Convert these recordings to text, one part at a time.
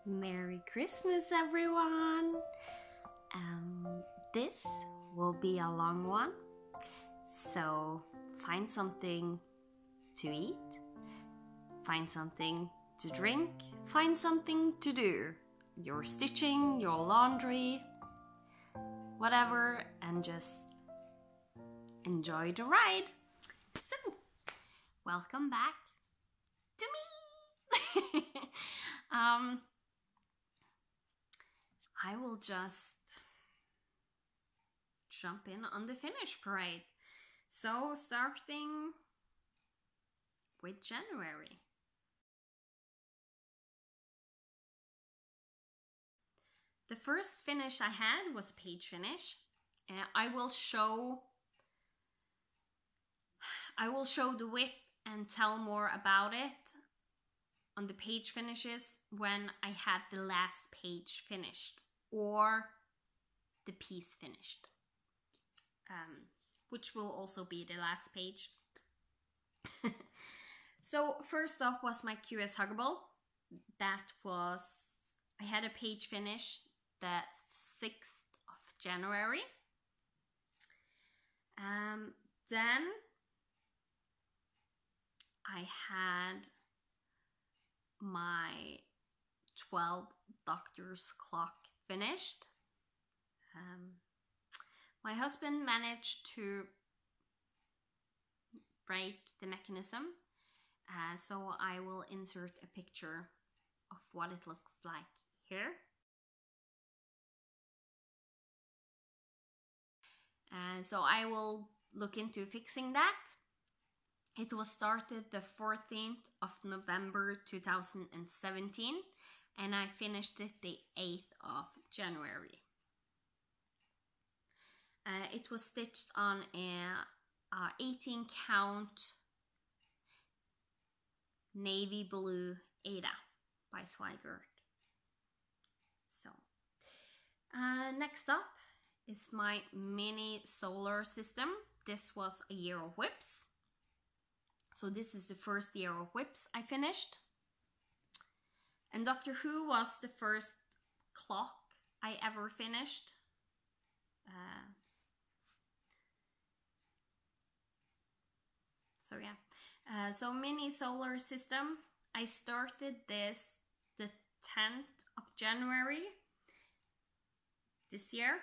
Merry Christmas, everyone! This will be a long one, so find something to eat, find something to drink, find something to do. Your stitching, your laundry, whatever, and just enjoy the ride. So, welcome back to me! I will just jump in on the finish parade. So, starting with January. The first finish I had was page finish. I will show the whip and tell more about it on the page finishes when I had the last page finished or the piece finished, which will also be the last page. So first up was my QS Huggable. I had a page finish the 6th of January. Then I had my 12 Doctor's Clock finished. My husband managed to break the mechanism, so I will insert a picture of what it looks like here. So I will look into fixing that. It was started the 14th of November 2017 and I finished it the 8th of January. It was stitched on a 18 count navy blue Aida by Zweigart. So next up is my mini solar system. This was a year of whips. So this is the first year of whips I finished. And Doctor Who was the first clock I ever finished. So mini solar system. I started this the 10th of January this year.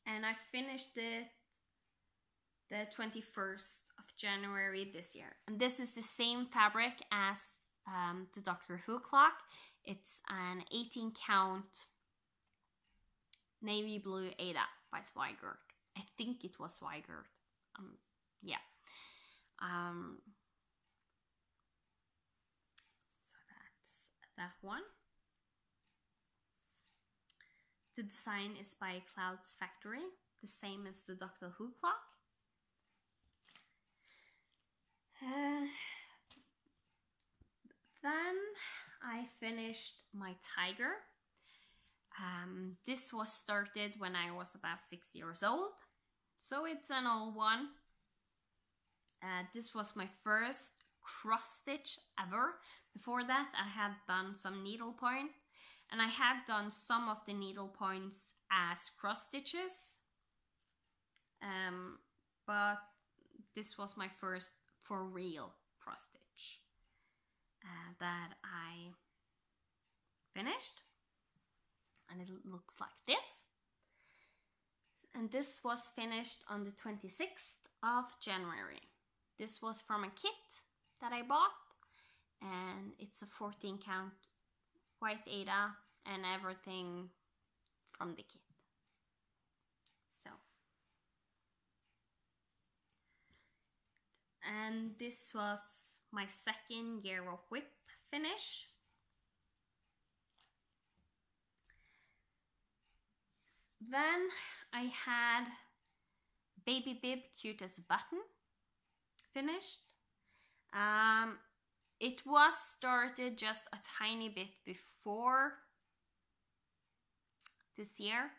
And I finished it the 21st of January this year. And this is the same fabric as the Doctor Who clock. It's an 18 count navy blue Aida by Zweigart. I think it was Zweigart. Yeah. So that's that one. The design is by Clouds Factory, the same as the Doctor Who clock. Then I finished my tiger. This was started when I was about 6 years old, so it's an old one. This was my first cross stitch ever. Before that I had done some needlepoint, and I had done some of the needle points as cross stitches, but this was my first for real cross stitch that I finished, and it looks like this. And this was finished on the 26th of January. This was from a kit that I bought, and it's a 14 count white Aida and everything from the kit. So, and this was my second year of whip finish. Then I had Baby Bib Cute as a Button finished. It was started just a tiny bit before this year.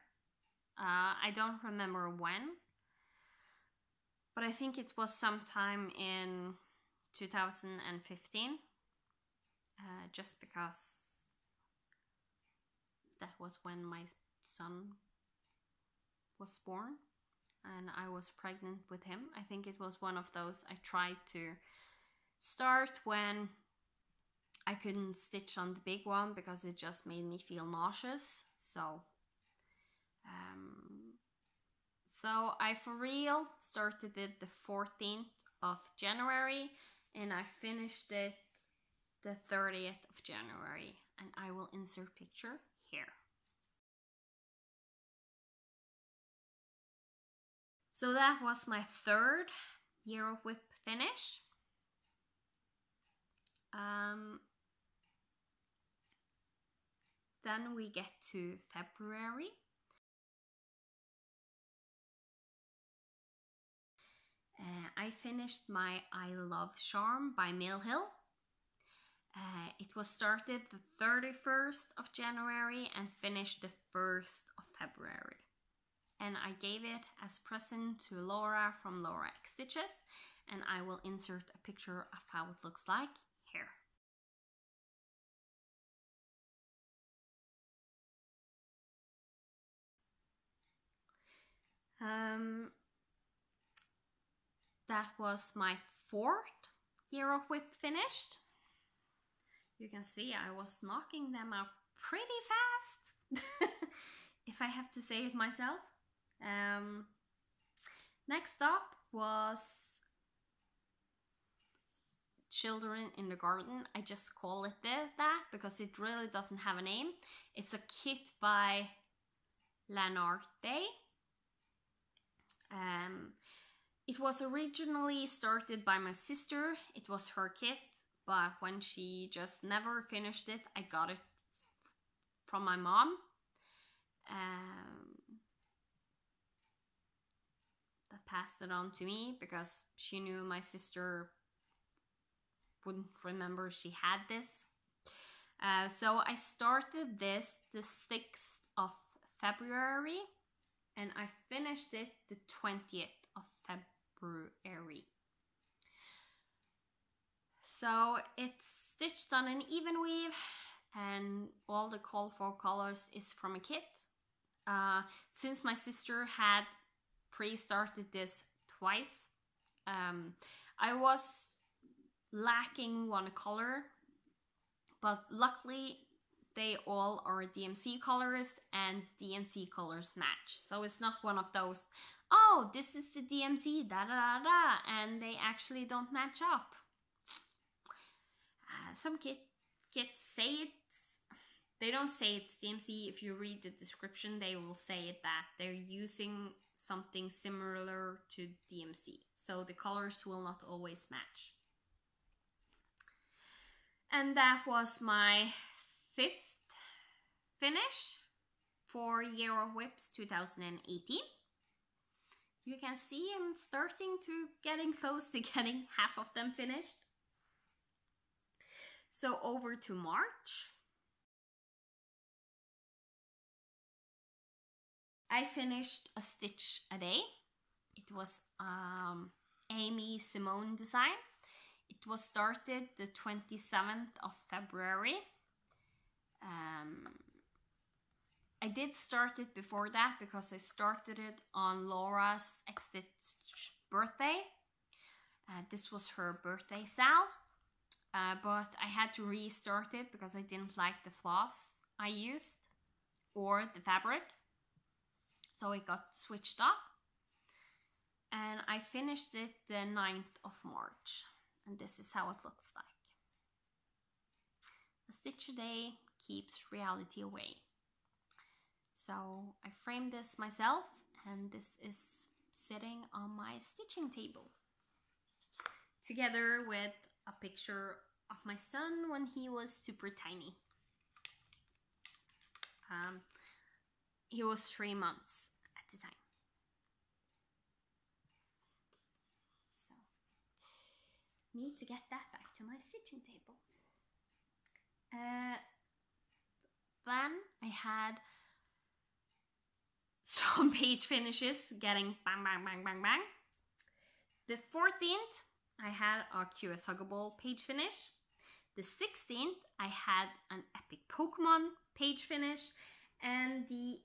I don't remember when, but I think it was sometime in 2015, just because That was when my son was born and I was pregnant with him. I think it was one of those I tried to start when I couldn't stitch on the big one because it just made me feel nauseous. So I for real started it the 14th of January and I finished it the 30th of January, and I will insert picture here. So that was my third Euro Whip finish. Then we get to February. I finished my I Love Charm by Mill Hill. It was started the 31st of January and finished the 1st of February. And I gave it as a present to Laura from Laura X Stitches, and I will insert a picture of how it looks like here. That was my 4th Euro Whip finished. You can see I was knocking them out pretty fast, if I have to say it myself. Next up was Children in the Garden. I just call it that because it really doesn't have a name. It's a kit by Lanarte. It was originally started by my sister. It was her kit, but when she just never finished it, I got it from my mom. That passed it on to me because she knew my sister wouldn't remember she had this. So I started this the 6th of February and I finished it the 20th of February. So it's stitched on an even weave and all the call for colors is from a kit. Since my sister had pre-started this twice, I was lacking one color, but luckily they all are DMC colors and DMC colors match. So it's not one of those, oh, this is the DMC, da da da da, and they actually don't match up. Some kits say they don't say it's DMC. If you read the description, they will say that they're using something similar to DMC. So the colors will not always match. And that was my 5th finish for Euro Whips 2018. You can see I'm starting to getting close to getting half of them finished. So over to March. I finished a stitch a day. It was Amy Simone design. It was started the 27th of February. I did start it before that because I started it on Laura's X Stitch birthday. This was her birthday sale. But I had to restart it because I didn't like the floss I used or the fabric. So it got switched up. And I finished it the 9th of March. And this is how it looks like. A stitch a day keeps reality away. So I framed this myself and this is sitting on my stitching table. Together with a picture of my son when he was super tiny. He was 3 months at the time. So, need to get that back to my stitching table. Then I had some page finishes getting bang, bang, bang, bang, bang. The 14th, I had a QS Huggable page finish. The 16th, I had an Epic Pokemon page finish. And the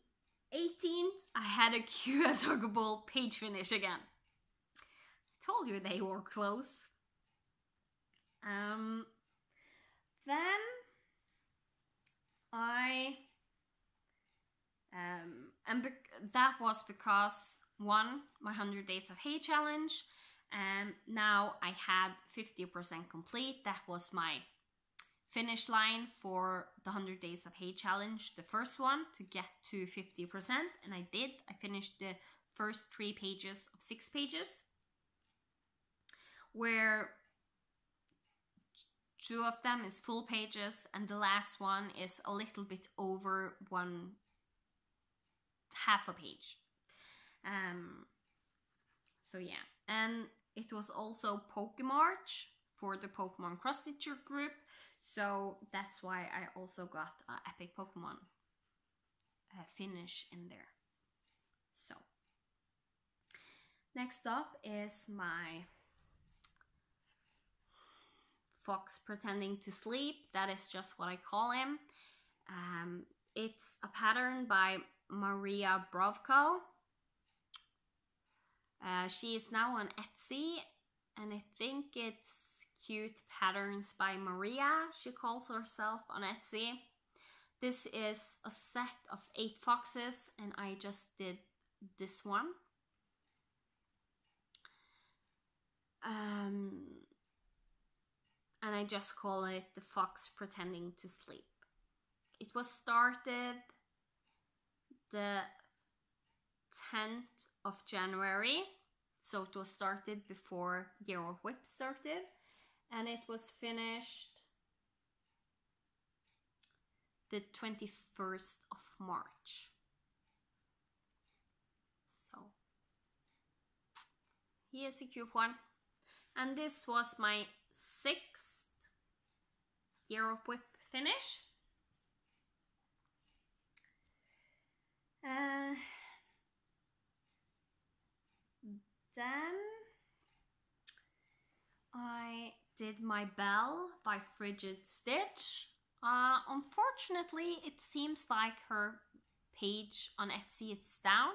18th, I had a QS Huggable page finish again. I told you they were close. Then I and that was because one, my 100 Days of Hay challenge, and now I had 50% complete. That was my finish line for the 100 Days of Hay challenge, the first one, to get to 50%, and I did. I finished the first 3 pages of 6 pages, where 2 of them is full pages and the last one is a little bit over half a page. So yeah, and it was also Pokemarch for the Pokemon Cross Stitcher group, so that's why I also got an Epic Pokemon finish in there. So next up is my Fox Pretending to Sleep. That is just what I call him. It's a pattern by Maria Brovko. She is now on Etsy, and I think it's Cute Patterns by Maria, she calls herself on Etsy. This is a set of 8 foxes, and I just did this one. And I just call it the Fox Pretending to Sleep. It was started the 10th of January, so it was started before Year of Whip started, and it was finished the 21st of March. So he is a cute one, and this was my 6th Year of Whip finish. Then I did my Belle by Frigid Stitch. Unfortunately, it seems like her page on Etsy is down,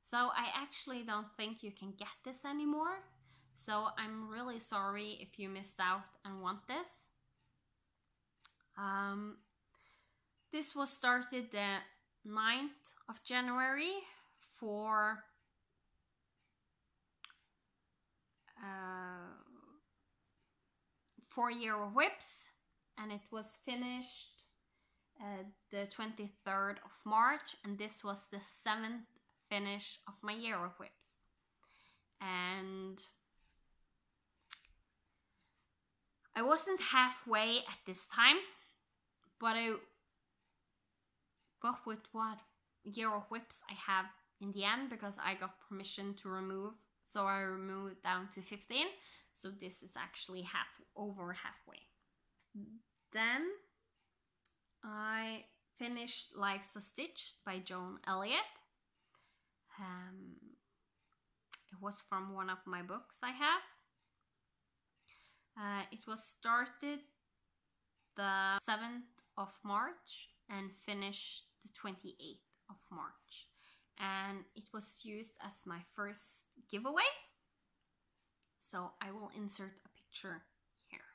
so I actually don't think you can get this anymore. So I'm really sorry if you missed out and want this. This was started the 9th of January for Year of Whips, and it was finished the 23rd of March, and this was the 7th finish of my Year of Whips. And I wasn't halfway at this time, but with what Year of Whips I have in the end, because I got permission to remove, so I removed down to 15. So this is actually over halfway. Then I finished Life So Stitched by Joan Elliott. It was from one of my books I have. It was started the 7th of March and finished the 28th of March. And it was used as my first giveaway. So I will insert a picture here.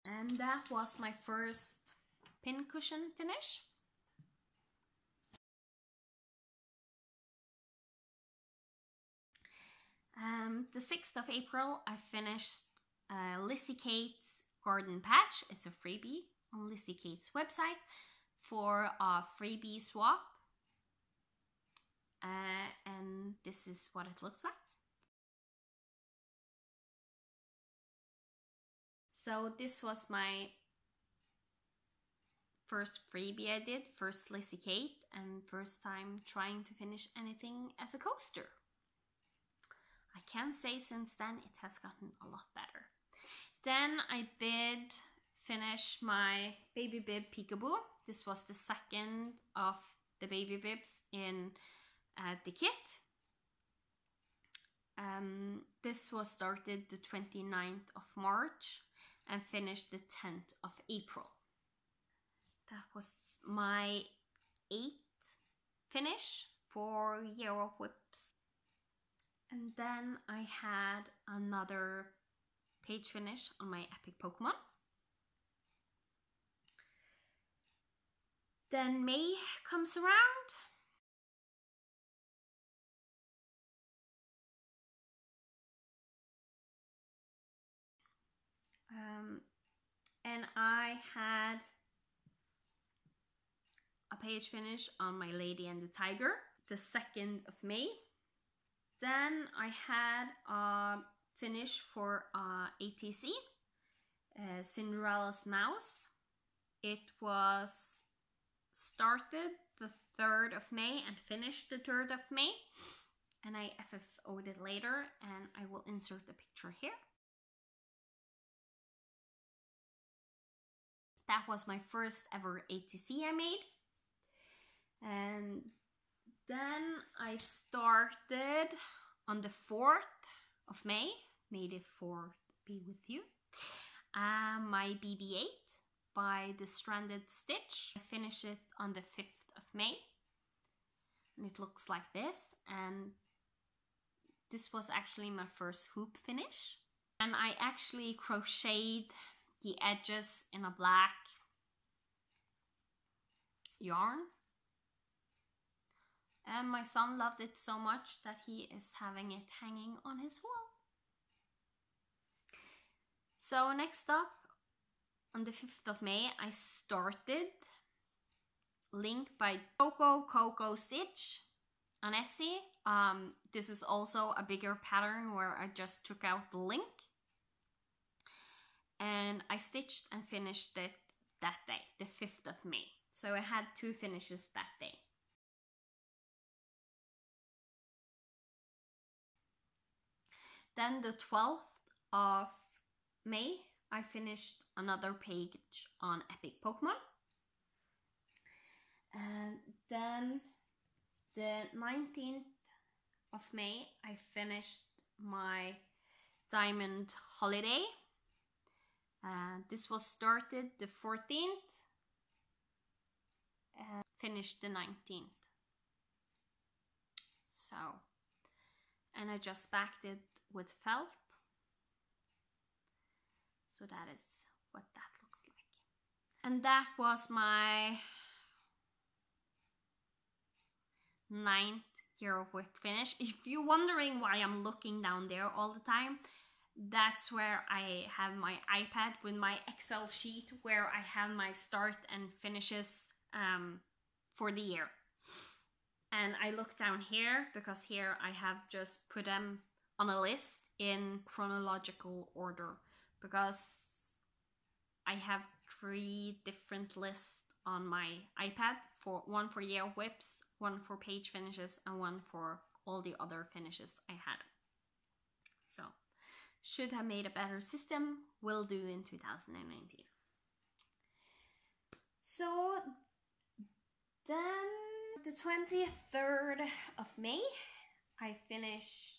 And that was my first pincushion finish. The 6th of April, I finished Lizzie Kate's Garden Patch. It's a freebie on Lizzie Kate's website for a freebie swap. And this is what it looks like. So this was my first freebie I did, first Lizzie Kate, and first time trying to finish anything as a coaster. I can say since then it has gotten a lot better. Then I did finish my Baby Bib Peekaboo. This was the 2nd of the Baby Bibs in the kit. This was started the 29th of March and finished the 10th of April. That was my 8th finish for Year of Whips. And then I had another page finish on my Epic Pokemon. Then May comes around. And I had a page finish on my Lady and the Tiger, the 2nd of May. Then I had a finish for ATC, Cinderella's Mouse. It was started the 3rd of May and finished the 3rd of May. And I FFO'd it later, and I will insert the picture here. That was my first ever ATC I made. And then I started on the 4th of May. May the 4th be with you. My BB-8 by the Stranded Stitch. I finished it on the 5th of May. And it looks like this. And this was actually my first hoop finish. And I actually crocheted the edges in a black yarn. And my son loved it so much that he is having it hanging on his wall. So next up, on the 5th of May, I started Link by Coco Stitch on Etsy. This is also a bigger pattern where I just took out the link. And I stitched and finished it that day, the 5th of May. So I had 2 finishes that day. Then the 12th of May, I finished another page on Epic Pokemon. And then the 19th of May, I finished my Diamond Holiday. This was started the 14th and finished the 19th. So, and I just backed it with felt. So that is what that looks like. And that was my 9th Year of Whip finish. If you're wondering why I'm looking down there all the time, that's where I have my iPad with my Excel sheet where I have my start and finishes for the year. And I look down here because here I have just put them on a list in chronological order, because I have 3 different lists on my iPad, one for Year of Whips, one for page finishes, and one for all the other finishes I had. So, should have made a better system, will do in 2019. So, then the 23rd of May, I finished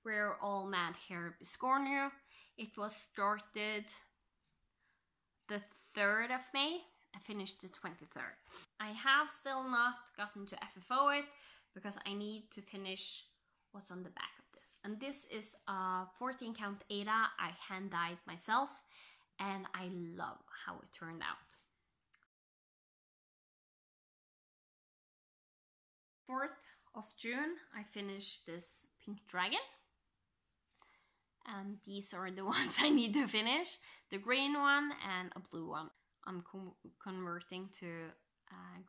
We're All Mad Here Biscornu. It was started the 3rd of May and finished the 23rd. I have still not gotten to FFO it because I need to finish what's on the back of this. And this is a 14 count Ada I hand dyed myself, and I love how it turned out. 4th of June, I finished this pink dragon. And these are the ones I need to finish. The green one and a blue one. I'm converting to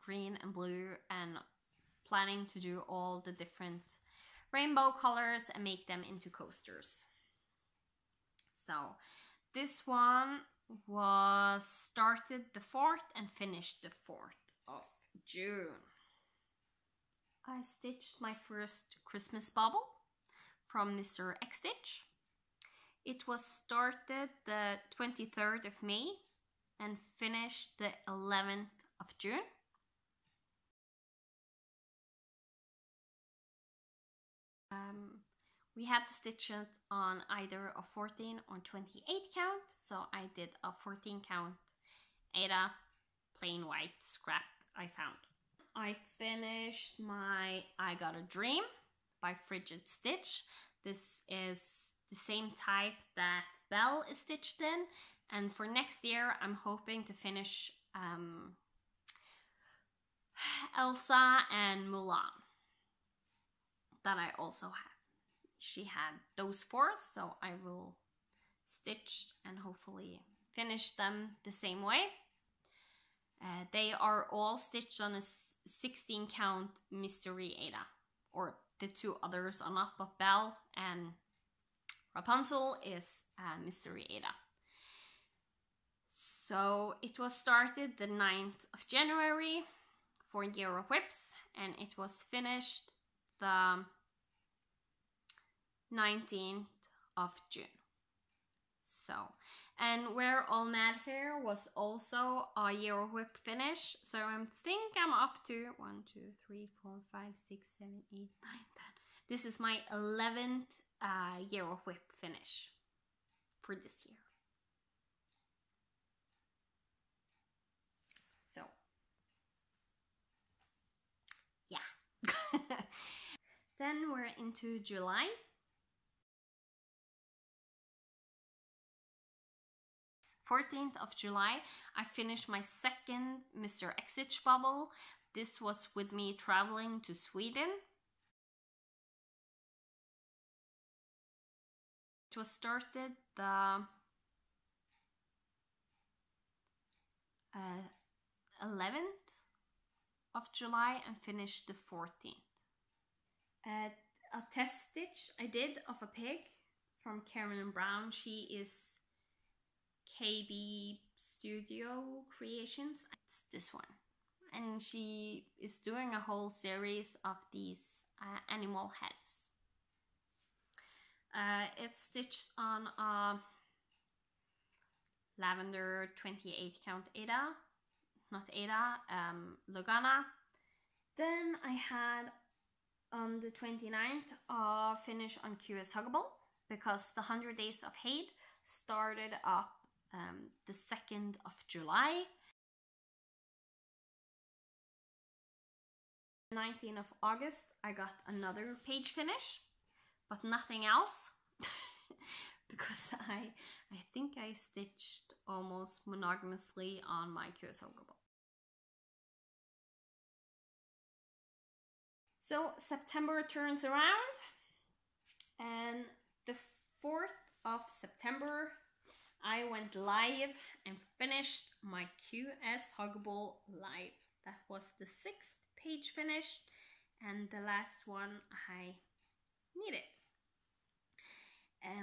green and blue and planning to do all the different rainbow colors and make them into coasters. So this one was started the 4th and finished the 4th of June. I stitched my first Christmas bauble from Mr. X Stitch. It was started the 23rd of May and finished the 11th of June. We had to stitch it on either a 14 or 28 count, so I did a 14 count Ada plain white scrap I found. I finished my I Got a Dream by Frigid Stitch. This is the same type that Belle is stitched in, and for next year I'm hoping to finish Elsa and Mulan that I also have. She had those 4, so I will stitch and hopefully finish them the same way. They are all stitched on a 16 count Mystery Aida, or the 2 others are not, but Belle and Rapunzel is Mystery Aida. So it was started the 9th of January for Year of Whips, and it was finished the 19th of June. So, and We're All Mad Here was also a Year of Whip finish. So I think I'm up to 1, 2, 3, 4, 5, 6, 7, 8, 9, 10. This is my 11th Year of Whip finish for this year. So, yeah. Then we're into July. 14th of July, I finished my second Mr. X-Stitch bubble. This was with me traveling to Sweden. It was started the 11th of July and finished the 14th. A test stitch I did of a pig from Karen Brown. She is KB Studio Creations. It's this one, and she is doing a whole series of these animal heads. It's stitched on a lavender 28 count Aida, not Aida, Lugana. Then I had on the 29th a finish on QS Huggable, because the 100 Days of Hate started up the 2nd of July. 19th of August, I got another page finish, but nothing else. Because I think I stitched almost monogamously on my QS Huggable. So September turns around, and the 4th of September, I went live and finished my QS Huggable live. That was the 6th page finish and the last one I needed.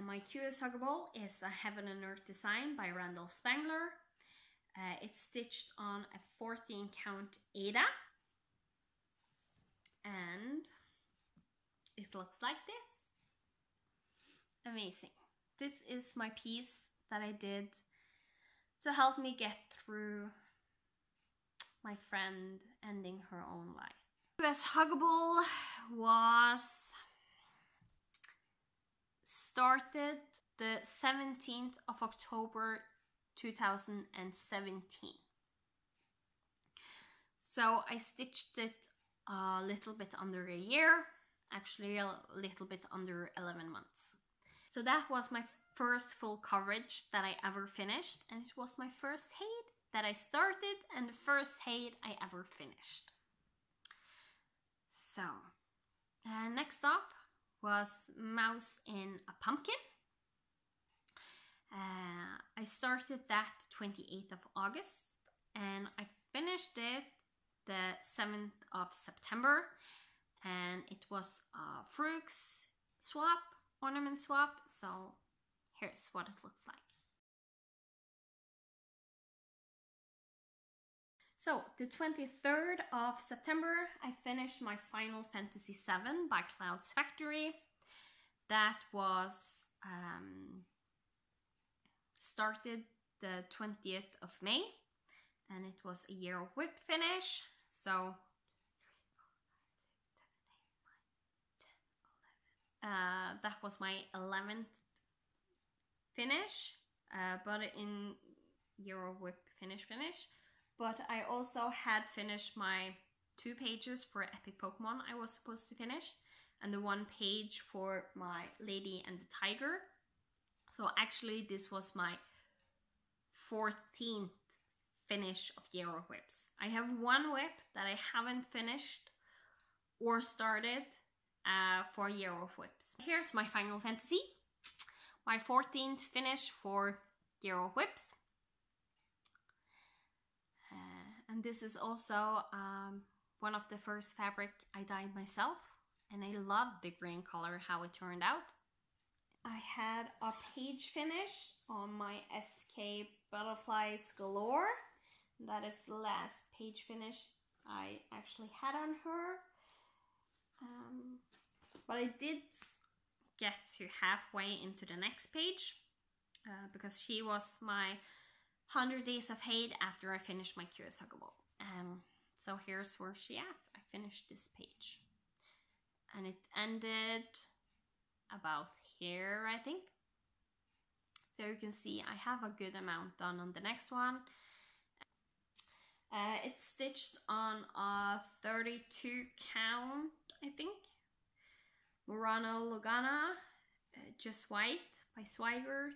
My QS Huggable is a Heaven and Earth design by Randall Spangler. It's stitched on a 14 count Aida, and it looks like this. Amazing. This is my piece that I did to help me get through my friend ending her own life. QS Huggable was started the 17th of October 2017. So I stitched it a little bit under a year, actually a little bit under 11 months. So that was my first full coverage that I ever finished, and it was my first Hade that I started and the first Hade I ever finished. So, next up was Mouse in a Pumpkin. I started that 28th of August and I finished it the 7th of September, and it was a Frooks swap, ornament swap, so here's what it looks like. So, the 23rd of September, I finished my Final Fantasy VII by Cloud's Factory. That was started the 20th of May, and it was a Year of Whip finish. So, that was my 11th finish, but in Year of Whip finish. but I also had finished my 2 pages for Epic Pokemon I was supposed to finish, and the 1 page for my Lady and the Tiger. So actually this was my 14th finish of Year of Whips. I have 1 whip that I haven't finished or started for Year of Whips. Here's my Final Fantasy, my 14th finish for Year of Whips. And this is also one of the first fabric I dyed myself, and I love the green color, how it turned out. I had a page finish on my SK Butterflies Galore. That is the last page finish I actually had on her. But I did get to halfway into the next page because she was my 100 Days of Hate after I finished my Curiosity Ball. So here's where she at. I finished this page. And it ended about here, I think. So you can see I have a good amount done on the next one. It's stitched on a 32 count, I think. Murano Logana, Just White by Swigert,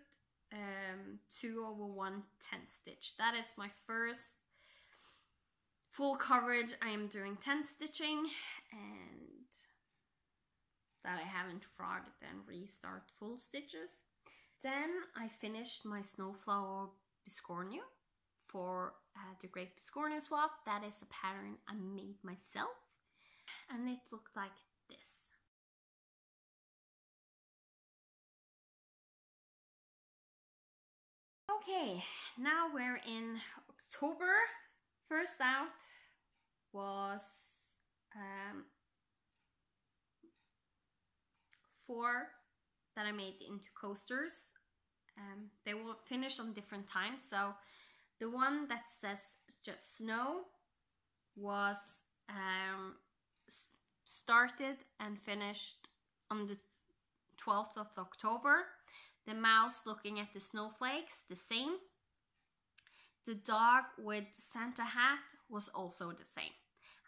2/1 10 stitch. That is my first full coverage. I am doing 10 stitching, and that I haven't frogged and restart full stitches. Then I finished my Snowflower Biscornu for the Great Biscornu Swap. That is a pattern I made myself, and it looked like this. Okay, now we're in October. First out was 4 that I made into coasters. They will finish on different times. So the one that says just snow was started and finished on the 12th of October. The mouse looking at the snowflakes, the same. The dog with Santa hat was also the same.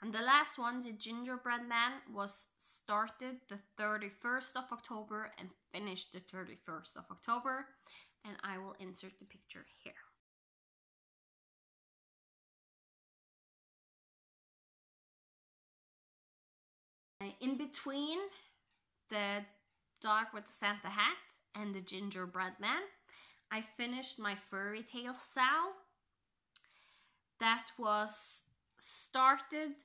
And the last one, the gingerbread man, was started the 31st of October and finished the 31st of October. And I will insert the picture here. In between the dog with the Santa hat and the gingerbread man, I finished my Fairy Tale Sal. That was started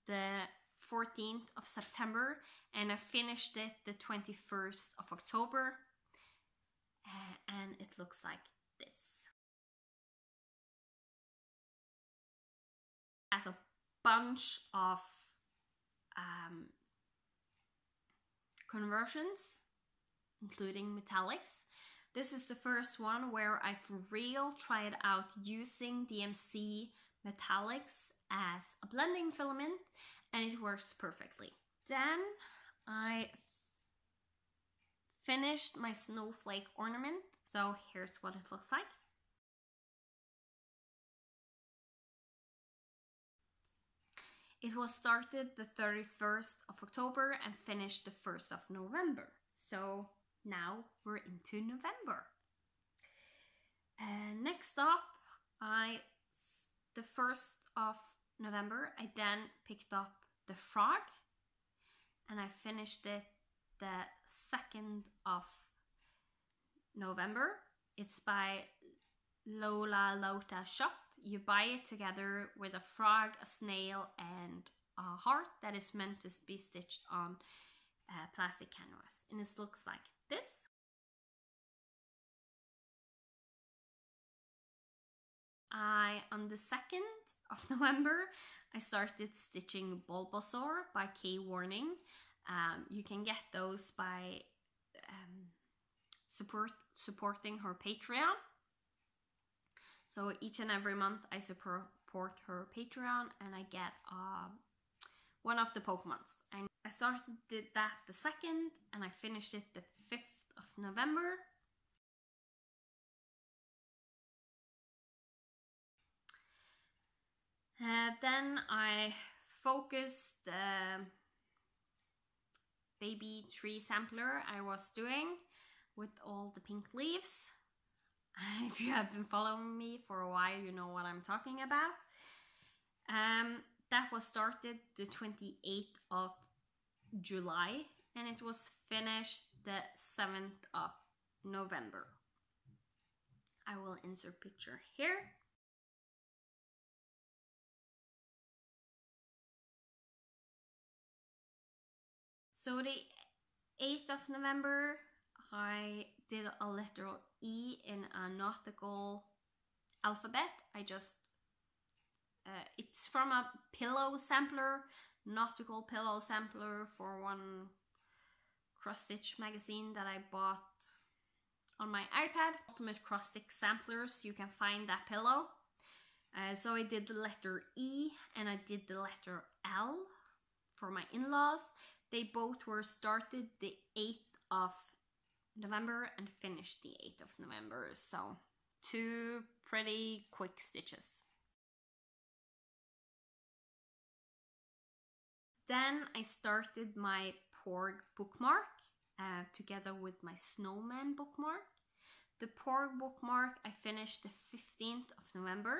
the 14th of September and I finished it the 21st of October. And it looks like this. It has a bunch of conversions, including metallics. This is the first one where I for real tried out using DMC metallics as a blending filament, and it works perfectly. Then I finished my snowflake ornament. So here's what it looks like. It was started the 31st of October and finished the 1st of November. So now we're into November. Next up, the 1st of November, I then picked up the frog and I finished it the 2nd of November. It's by Lola Lota Shop. You buy it together with a frog, a snail, and a heart that is meant to be stitched on plastic canvas. And it looks like this. On the 2nd of November, I started stitching Bulbasaur by K Warning. You can get those by supporting her Patreon. So each and every month I support her Patreon and I get one of the Pokemons. And I started that the 2nd and I finished it the 5th of November. Then I focused the baby tree sampler I was doing with all the pink leaves. If you have been following me for a while, you know what I'm talking about. That was started the 28th of July and it was finished the 7th of November. I will insert picture here. So the 8th of November, I did a letter E in a nautical alphabet. It's from a pillow sampler, nautical pillow sampler for one cross stitch magazine that I bought on my iPad. Ultimate cross stitch samplers, you can find that pillow. So I did the letter E and I did the letter L for my in-laws. They both were started the 8th of November and finished the 8th of November. So 2 pretty quick stitches. Then I started my Porg bookmark together with my snowman bookmark. The Porg bookmark I finished the 15th of November.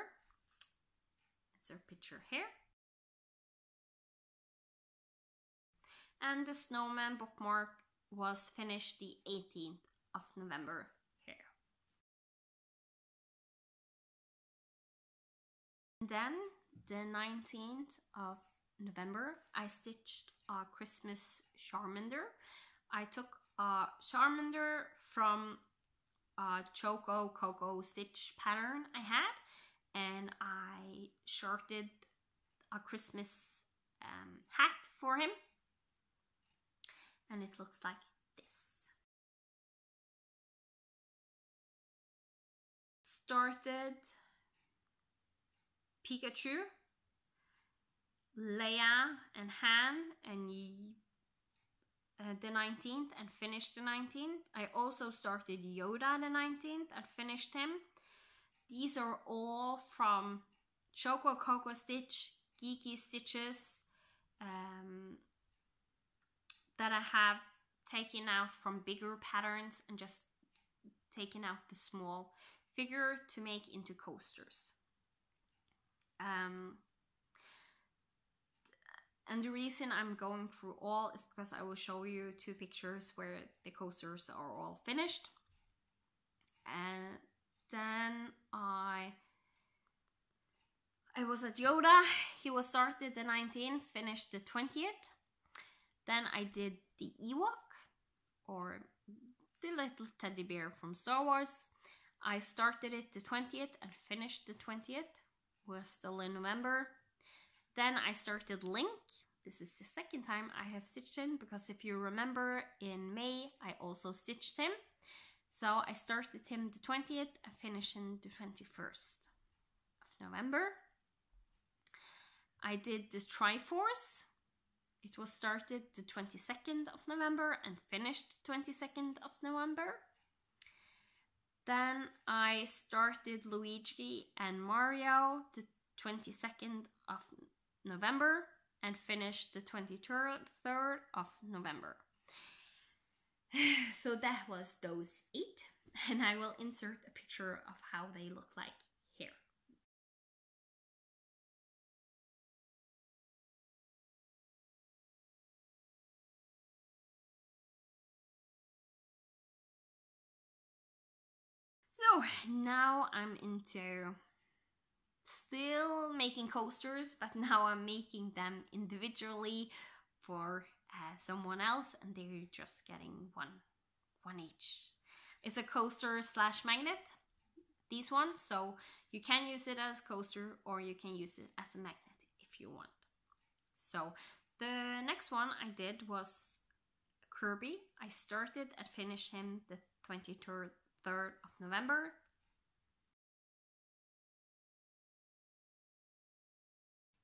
That's our picture here. And the snowman bookmark was finished the 18th of November here. And then the 19th of November, I stitched a Christmas Charmander. I took a Charmander from a Choco Coco stitch pattern I had, and I shorted a Christmas hat for him, and it looks like this. Started Pikachu, Leia and Han and the 19th and finished the 19th. I also started Yoda the 19th and finished him. These are all from Choco Coco Stitch, Geeky Stitches that I have taken out from bigger patterns and just taken out the small figure to make into coasters. And the reason I'm going through all is because I will show you 2 pictures where the coasters are all finished. And then I was at Yoda. He was started the 19th, finished the 20th. Then I did the Ewok, or the little teddy bear from Star Wars. I started it the 20th and finished the 20th. We're still in November. Then I started Link. This is the second time I have stitched him, because if you remember, in May I also stitched him. So I started him the 20th and finished him the 21st of November. I did the Triforce. It was started the 22nd of November and finished the 22nd of November. Then I started Luigi and Mario the 22nd of November and finished the 23rd of November. So that was those 8, and I will insert a picture of how they look like here. So now I'm into still making coasters, but now I'm making them individually for someone else, and they're just getting one each. It's a coaster / magnet, these ones, so you can use it as coaster or you can use it as a magnet if you want. So the next one I did was Kirby. I started and finished him the 23rd of November.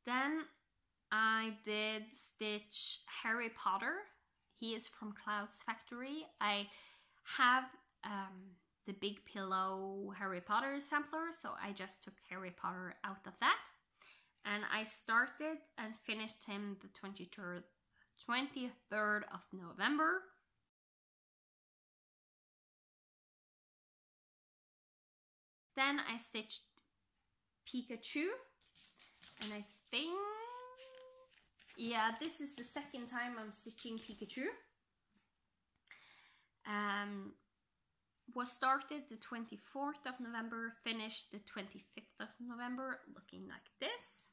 Then I did stitch Harry Potter. He is from Cloud's Factory. I have the Big Pillow Harry Potter sampler, so I just took Harry Potter out of that. and I started and finished him the 23rd of November. Then I stitched Pikachu, and I think, yeah, this is the second time I'm stitching Pikachu. Was started the 24th of November, finished the 25th of November, looking like this.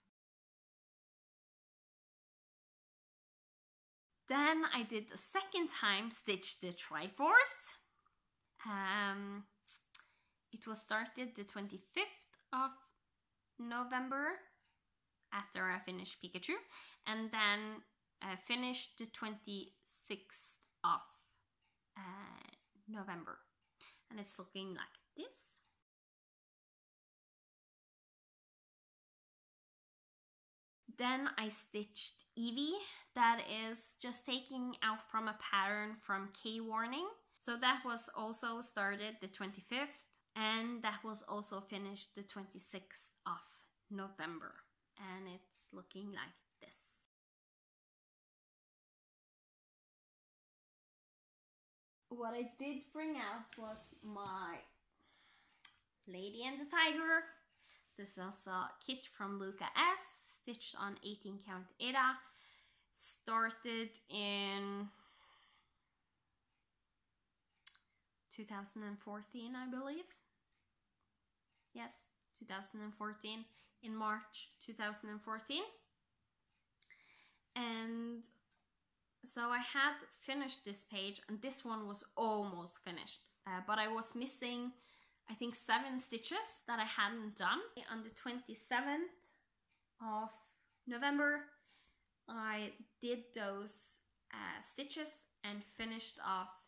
Then I did the second time, stitched the Triforce. It was started the 25th of November after I finished Pikachu, and then finished the 26th of November, and it's looking like this. Then I stitched Eevee, that is just taking out from a pattern from K-Warning. So that was also started the 25th, and that was also finished the 26th of November. And it's looking like this. What I did bring out was my Lady and the Tiger. This is a kit from Luca S, stitched on 18 count Aida. Started in 2014, I believe. Yes, 2014, in March 2014. And so I had finished this page, and this one was almost finished, but I was missing, I think, 7 stitches that I hadn't done. On the 27th of November, I did those stitches and finished off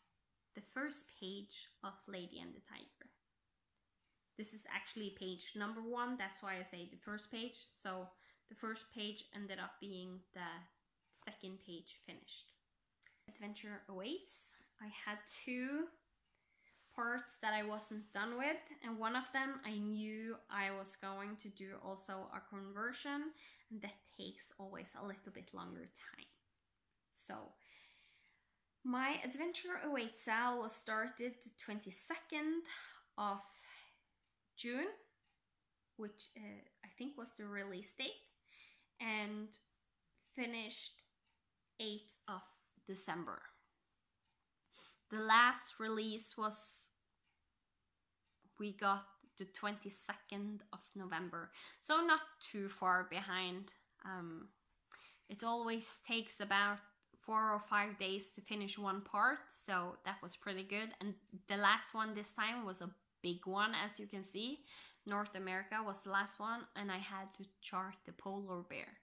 the first page of Lady and the Tiger. This is actually page number 1, that's why I say the first page. So the first page ended up being the second page finished. Adventure awaits. I had 2 parts that I wasn't done with, and one of them I knew I was going to do also a conversion, and that takes always a little bit longer time. So my Adventure Awaits sale was started the 22nd of June, which I think was the release date, and finished 8th of December. The last release was, we got the 22nd of November, so not too far behind. It always takes about 4 or 5 days to finish one part, so that was pretty good. And the last one this time was a big one, as you can see. North America was the last one, and I had to chart the polar bear.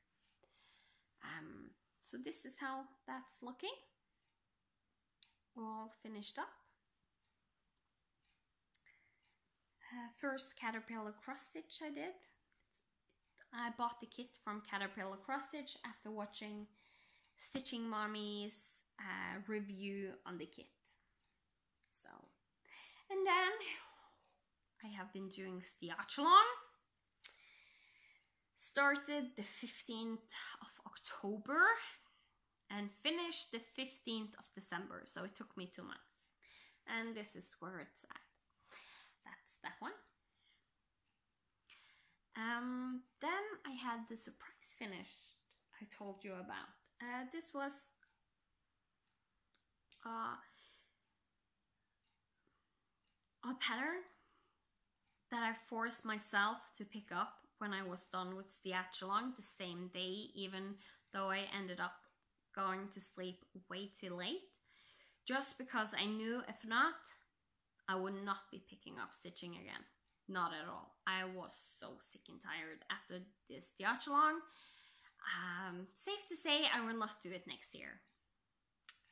So this is how that's looking. All finished up. First Caterpillar cross stitch I did. I bought the kit from Caterpillar Cross Stitch after watching Stitching Mommy's review on the kit. So, and then I have been doing Stiachalong. Started the 15th of October and finished the 15th of December. So it took me 2 months. And this is where it's at. That's that one. Then I had the surprise finish I told you about. This was a pattern that I forced myself to pick up when I was done with Stiachalong the same day, even though I ended up going to sleep way too late, just because I knew if not, I would not be picking up stitching again. Not at all. I was so sick and tired after this Stiachalong. Safe to say I will not do it next year.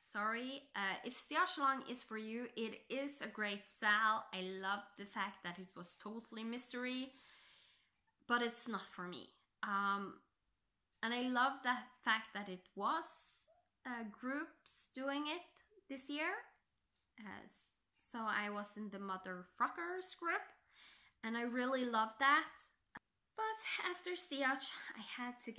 Sorry. If Stiachalong is for you, it is a great sale. I love the fact that it was totally mystery, but it's not for me. And I love the fact that it was groups doing it this year. So I was in the Mother Fruckers group, and I really love that. But after Stiach, I had to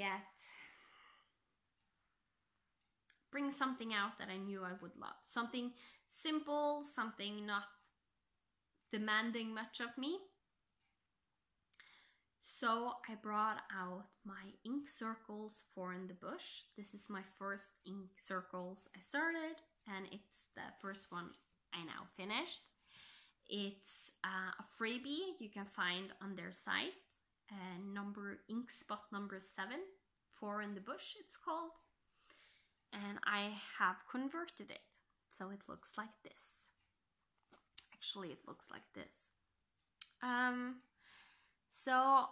bring something out that I knew I would love. Something simple, something not demanding much of me. So I brought out my ink circles for In the Bush. This is my first ink circles I started, and it's the first one I now finished. It's a freebie you can find on their site, ink spot number 7 for In the Bush it's called. And I have converted it, so it looks like this. Actually, it looks like this. So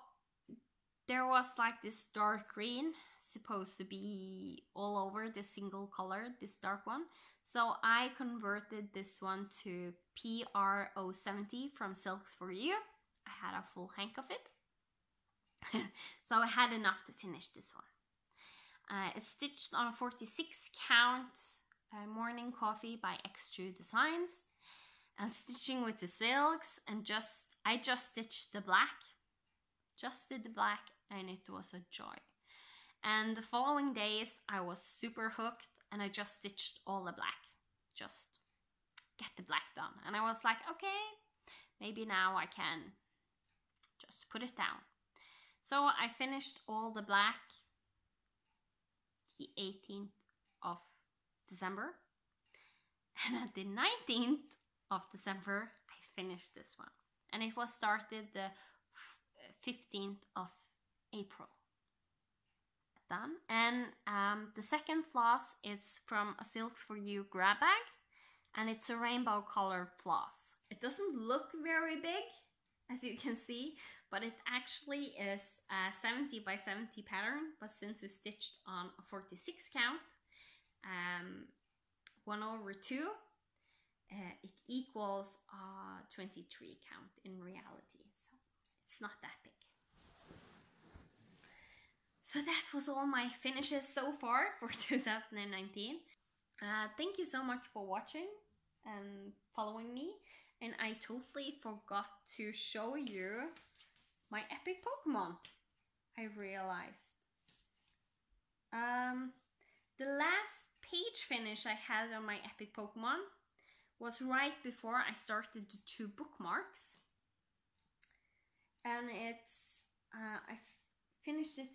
there was like this dark green supposed to be all over this single color, this dark one. So I converted this one to PR070 from Silks For You. I had a full hank of it. So I had enough to finish this one. It's stitched on a 46 count Morning Coffee by X-True Designs. And stitching with the silks, and I just stitched the black. Just did the black, and it was a joy. And the following days I was super hooked, and I just stitched all the black. Just get the black done. And I was like, okay, maybe now I can just put it down. So I finished all the black the 18th of December. And at the 19th of December, I finished this one. And it was started the 15th of April. Done. And the second floss is from a Silks For You grab bag, and it's a rainbow colored floss. It doesn't look very big, as you can see, but it actually is a 70 by 70 pattern, but since it's stitched on a 46 count, 1/2, it equals a 23 count in reality, so it's not that big. So that was all my finishes so far for 2019. Thank you so much for watching and following me. And I totally forgot to show you my epic Pokemon, I realized. The last page finish I had on my epic Pokemon was right before I started the 2 bookmarks. And it's, I finished it,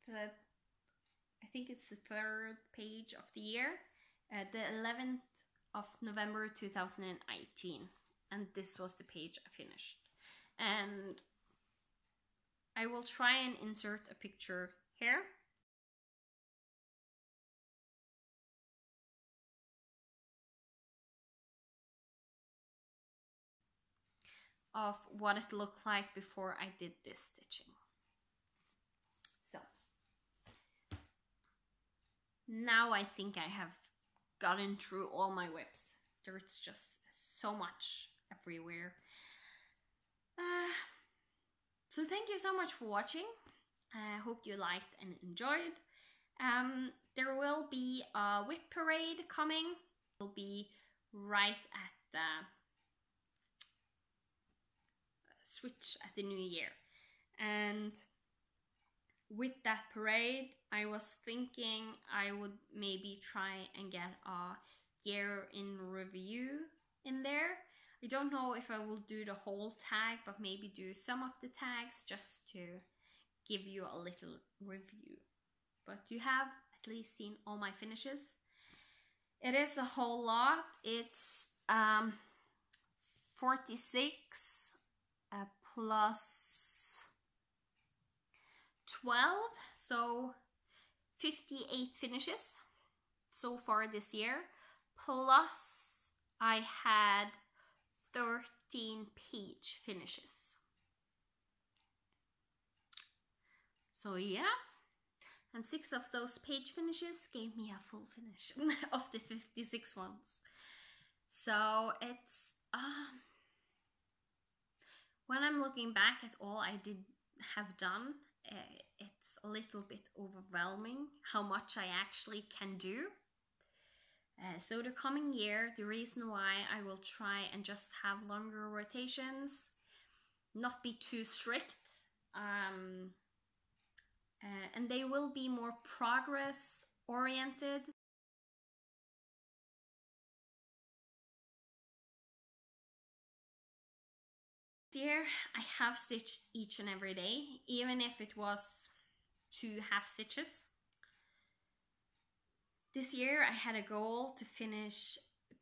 I think it's the 3rd page of the year, the 11th of November 2018, and this was the page I finished. And I will try and insert a picture here. Of what it looked like before I did this stitching. So now I think I have gotten through all my whips. There's just so much everywhere. So thank you so much for watching. I hope you liked and enjoyed. There will be a whip parade coming. It will be right at the switch at the new year. And with that parade, I was thinking I would maybe try and get a year in review in there. I don't know if I will do the whole tag, but maybe do some of the tags just to give you a little review. But you have at least seen all my finishes. It is a whole lot. It's 46 plus 12, so 58 finishes so far this year, plus I had 13 page finishes. So yeah, and 6 of those page finishes gave me a full finish of the 56 ones. So it's when I'm looking back at all I did have done, it's a little bit overwhelming how much I actually can do. So the coming year, the reason why I will try and just have longer rotations, not be too strict, and they will be more progress oriented. This year I have stitched each and every day, even if it was 2 half stitches. This year I had a goal to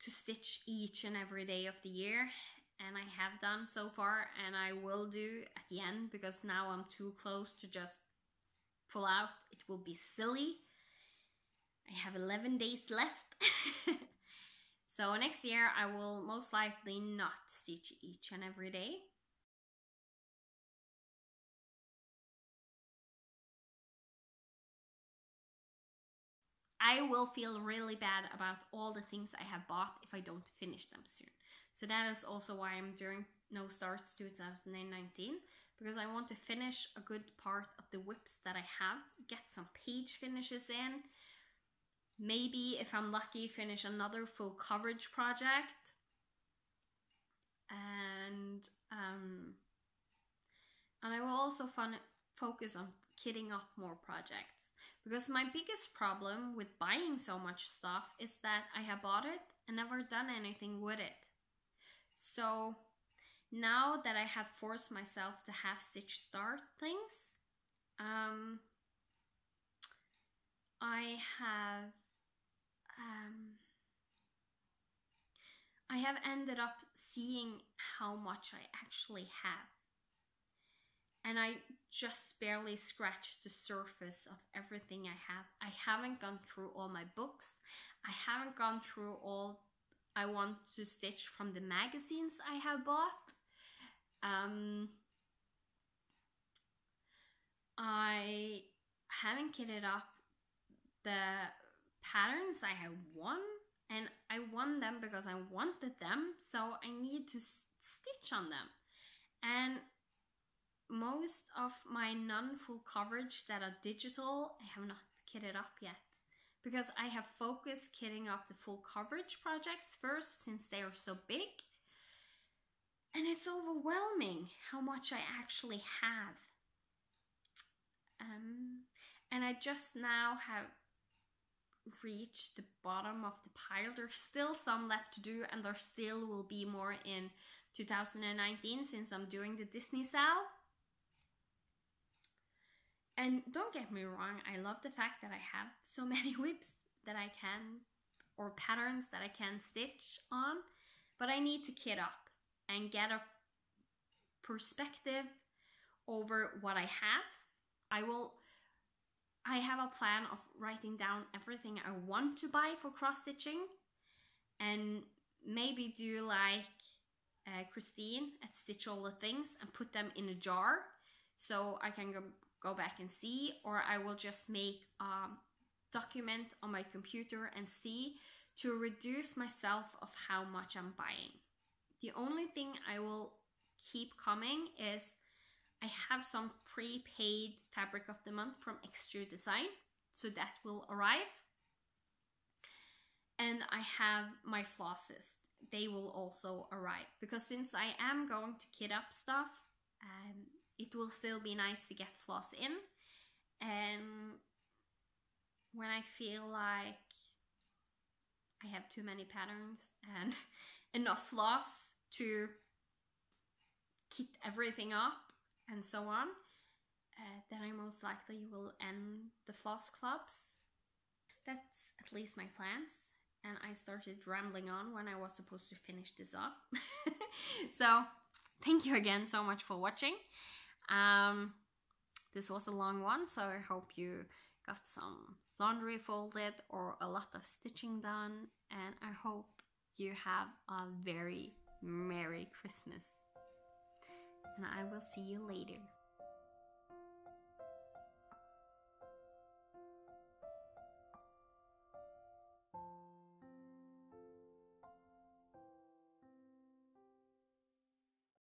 stitch each and every day of the year, and I have done so far, and I will do at the end, because now I'm too close to just pull out. It will be silly. I have 11 days left. So next year I will most likely not stitch each and every day. I will feel really bad about all the things I have bought if I don't finish them soon. So that is also why I'm doing No Start 2019, because I want to finish a good part of the whips that I have, get some page finishes in, maybe if I'm lucky finish another full coverage project, and I will also focus on kitting up more projects. Because my biggest problem with buying so much stuff is that I have bought it and never done anything with it. So now that I have forced myself to half stitch start things, I have ended up seeing how much I actually have. And I just barely scratched the surface of everything I have. I haven't gone through all my books. I haven't gone through all I want to stitch from the magazines I have bought. I haven't kitted up the patterns I have won, and I won them because I wanted them, so I need to stitch on them. And most of my non-full coverage that are digital, I have not kitted up yet, because I have focused kitting up the full coverage projects first, since they are so big. And it's overwhelming how much I actually have. And I just now have reached the bottom of the pile. There's still some left to do, and there still will be more in 2019, since I'm doing the Disney sale. And don't get me wrong, I love the fact that I have so many whips that I can, or patterns that I can stitch on, but I need to kit up and get a perspective over what I have. I have a plan of writing down everything I want to buy for cross stitching, and maybe do like Christine at Stitch All the Things and put them in a jar so I can go back and see, or I will just make a document on my computer and see, to reduce myself of how much I'm buying. The only thing I will keep coming is I have some prepaid fabric of the month from Extra Design, so that will arrive. And I have my flosses. They will also arrive, because since I am going to kit up stuff, it will still be nice to get floss in. And when I feel like I have too many patterns and enough floss to kit everything up and so on, then I most likely will end the floss clubs. That's at least my plans. And I started rambling on when I was supposed to finish this up. So thank you again so much for watching. This was a long one, so I hope you got some laundry folded or a lot of stitching done, and I hope you have a very Merry Christmas. And I will see you later.